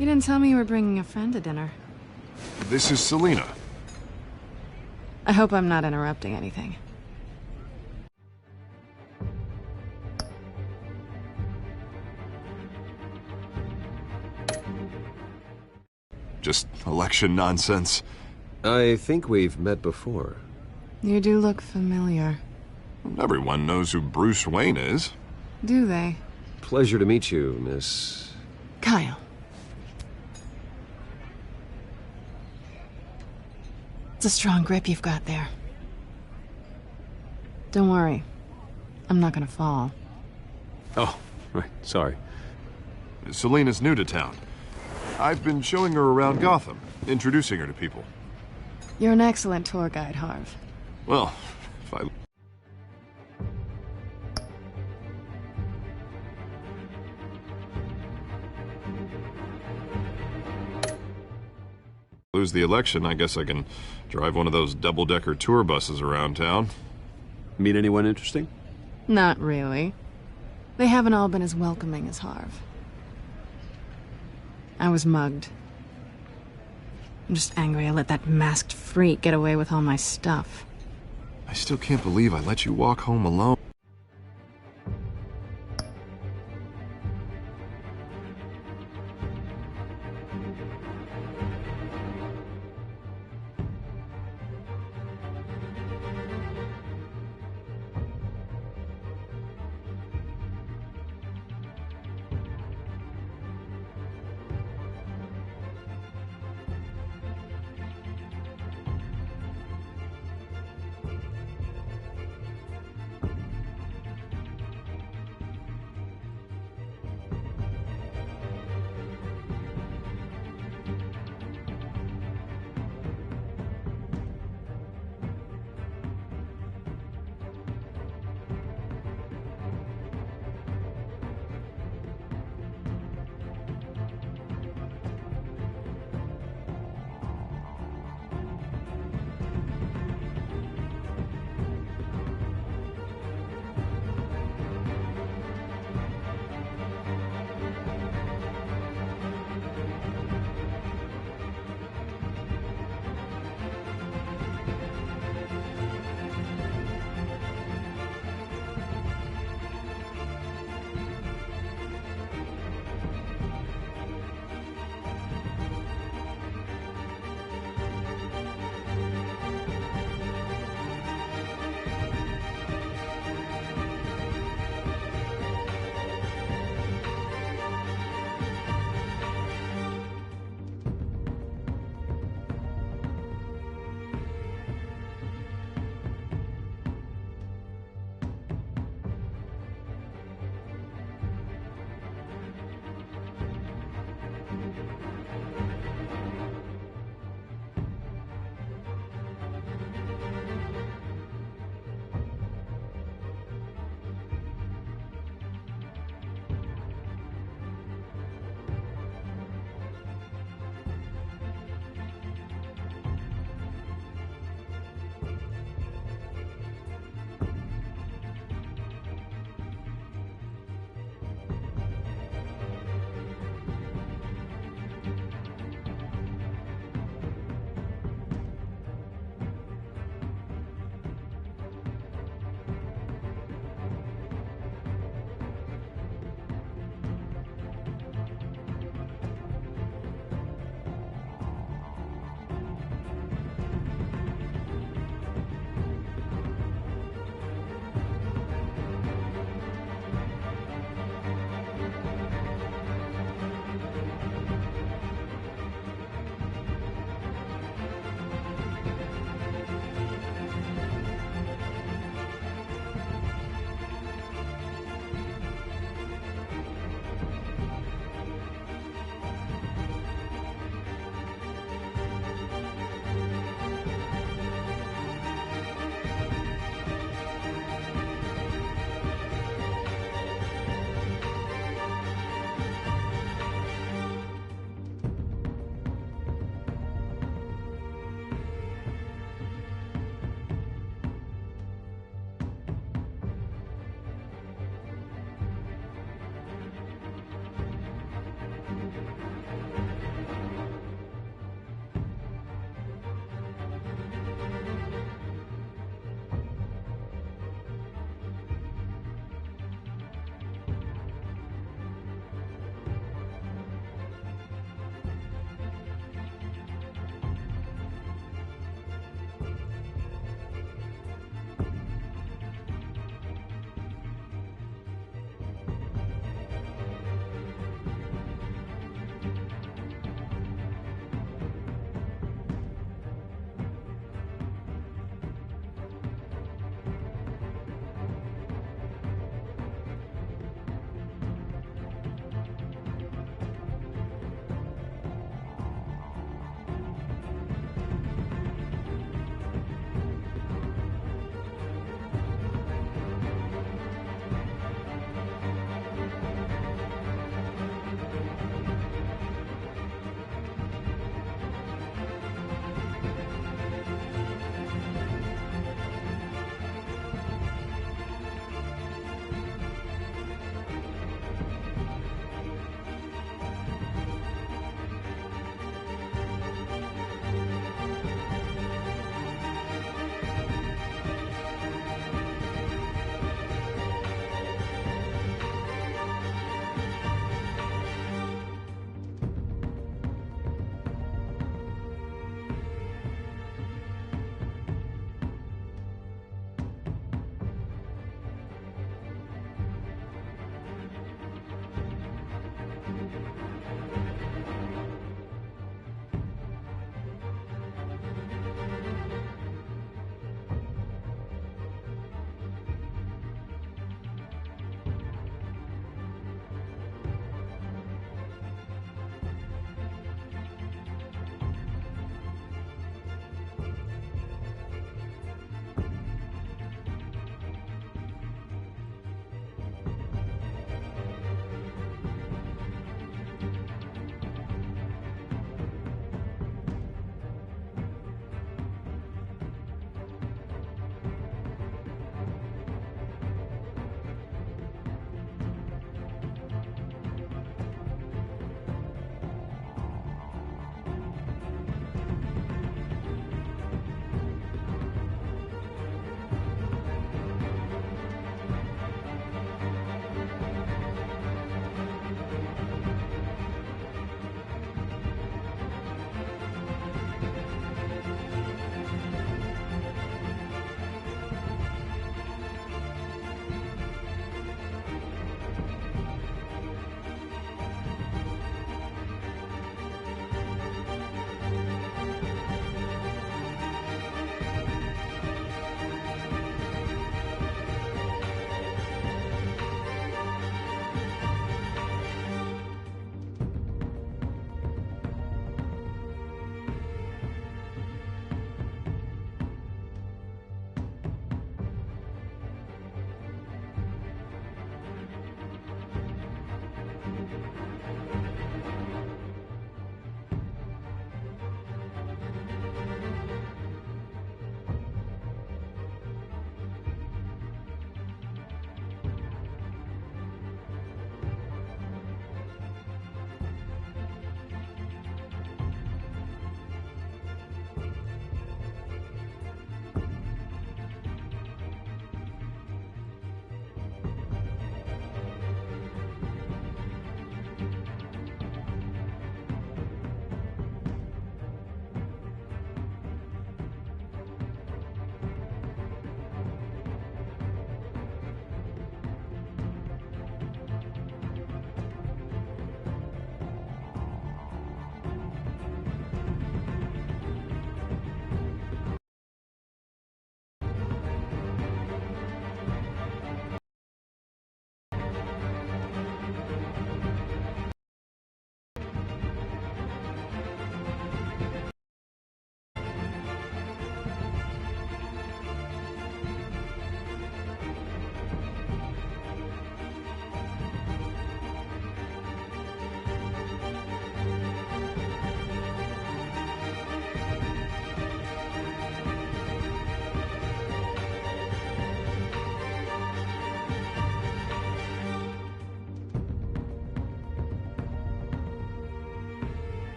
You didn't tell me you were bringing a friend to dinner. This is Selena. I hope I'm not interrupting anything. Just election nonsense. I think we've met before. You do look familiar. Everyone knows who Bruce Wayne is. Do they? Pleasure to meet you, Miss... Kyle. It's a strong grip you've got there. Don't worry. I'm not gonna fall. Oh, right, sorry. Selena's new to town. I've been showing her around Gotham, introducing her to people. You're an excellent tour guide, Harv. Well, if I... lose the election, I guess I can drive one of those double-decker tour buses around town. Meet anyone interesting? Not really. They haven't all been as welcoming as Harv. I was mugged. I'm just angry I let that masked freak get away with all my stuff. I still can't believe I let you walk home alone.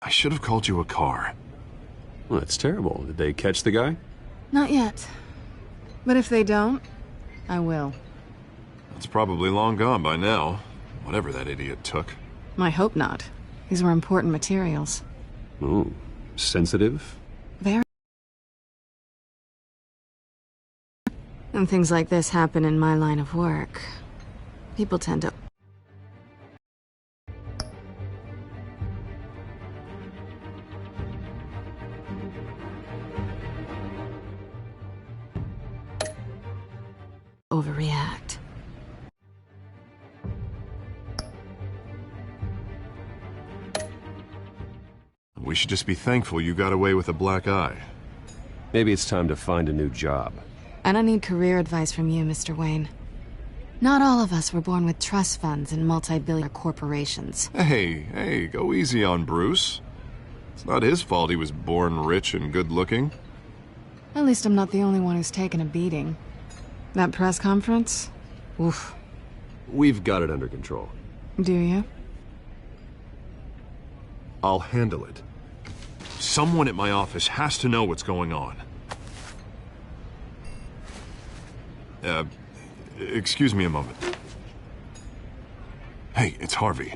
I should have called you a car. Well, that's terrible. Did they catch the guy? Not yet. But if they don't, I will. It's probably long gone by now, whatever that idiot took. I hope not. These were important materials. Ooh, sensitive? Very. And things like this happen in my line of work. People tend to... overreact. We should just be thankful you got away with a black eye. Maybe it's time to find a new job. I don't need career advice from you, Mr. Wayne. Not all of us were born with trust funds and multi-billion corporations. Hey, go easy on Bruce. It's not his fault he was born rich and good-looking. At least I'm not the only one who's taken a beating. That press conference? Oof. We've got it under control. Do you? I'll handle it. Someone at my office has to know what's going on. Excuse me a moment. Hey, it's Harvey.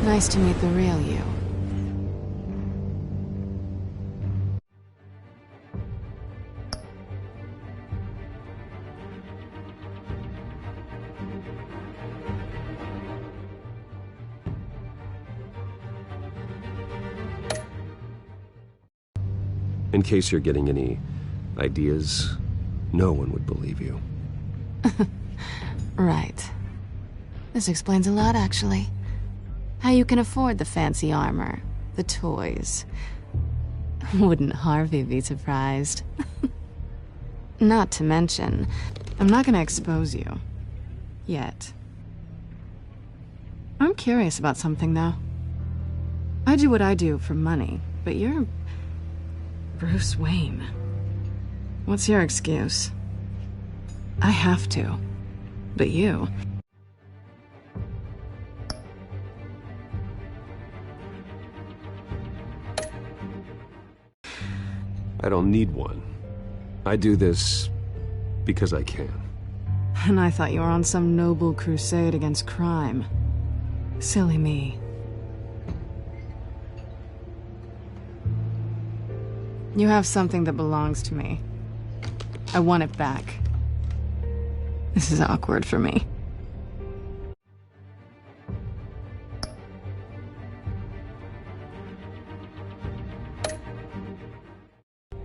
Nice to meet the real you. In case you're getting any ideas, no one would believe you. Right. This explains a lot, actually. How you can afford the fancy armor, the toys. Wouldn't Harvey be surprised? Not to mention, I'm not gonna expose you. Yet. I'm curious about something, though. I do what I do for money, but you're... Bruce Wayne. What's your excuse? I have to. But you... I don't need one. I do this because I can. And I thought you were on some noble crusade against crime. Silly me. You have something that belongs to me. I want it back. This is awkward for me.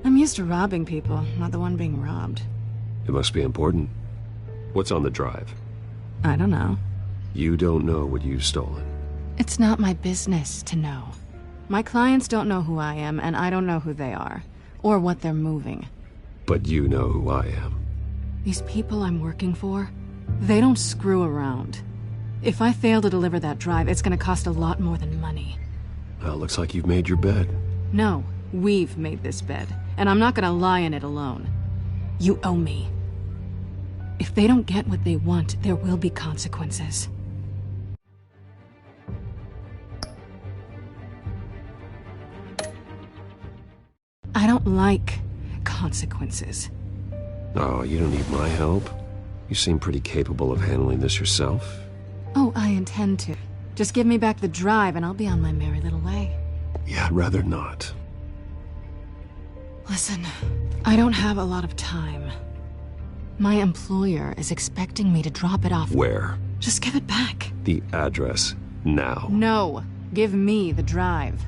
I'm used to robbing people, not the one being robbed. It must be important. What's on the drive? I don't know. You don't know what you've stolen. It's not my business to know. My clients don't know who I am, and I don't know who they are, or what they're moving. But you know who I am. These people I'm working for, they don't screw around. If I fail to deliver that drive, it's gonna cost a lot more than money. Well, looks like you've made your bed. No, we've made this bed, and I'm not gonna lie in it alone. You owe me. If they don't get what they want, there will be consequences. I don't like consequences. Oh, you don't need my help. You seem pretty capable of handling this yourself. Oh, I intend to. Just give me back the drive and I'll be on my merry little way. Yeah, I'd rather not. Listen, I don't have a lot of time. My employer is expecting me to drop it off. Where? Just give it back. The address, now. No, give me the drive.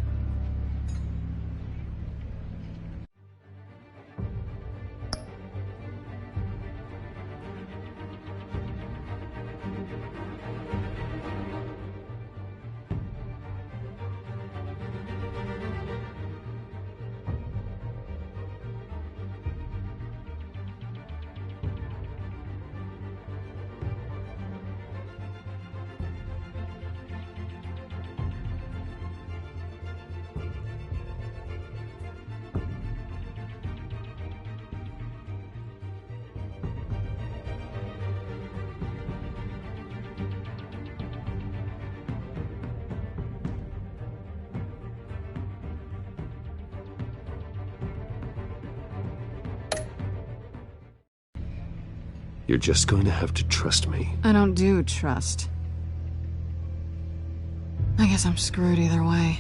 You're just going to have to trust me. I don't do trust. I guess I'm screwed either way.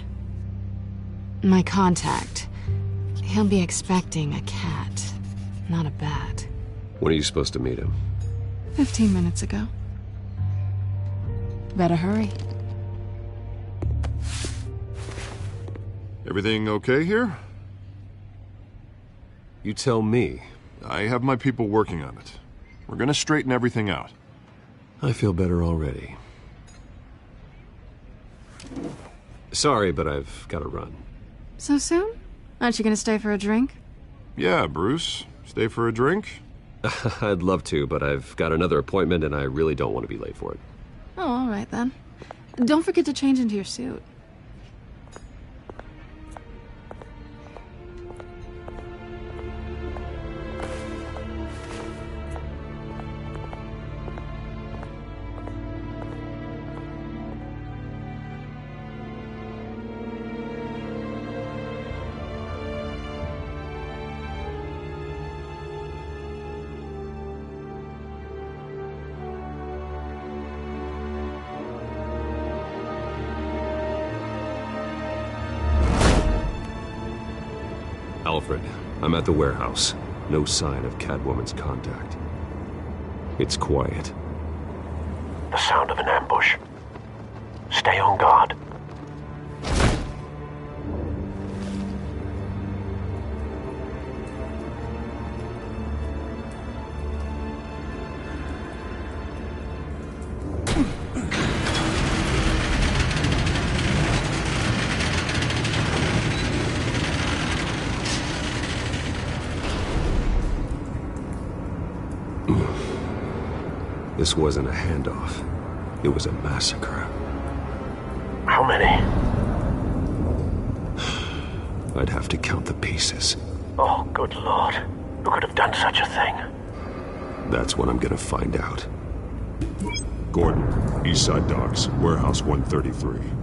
My contact. He'll be expecting a cat, not a bat. When are you supposed to meet him? 15 minutes ago. Better hurry. Everything okay here? You tell me. I have my people working on it. We're gonna straighten everything out. I feel better already. Sorry, but I've got to run. So soon? Aren't you gonna stay for a drink? Yeah, Bruce. Stay for a drink? I'd love to, but I've got another appointment and I really don't want to be late for it. Oh, all right then. Don't forget to change into your suit. Alfred, I'm at the warehouse. No sign of Catwoman's contact. It's quiet. The sound of an ambush. Stay on guard. This wasn't a handoff. It was a massacre. How many? I'd have to count the pieces. Oh, good Lord. Who could have done such a thing? That's what I'm gonna find out. Gordon, Eastside Docks, Warehouse 133.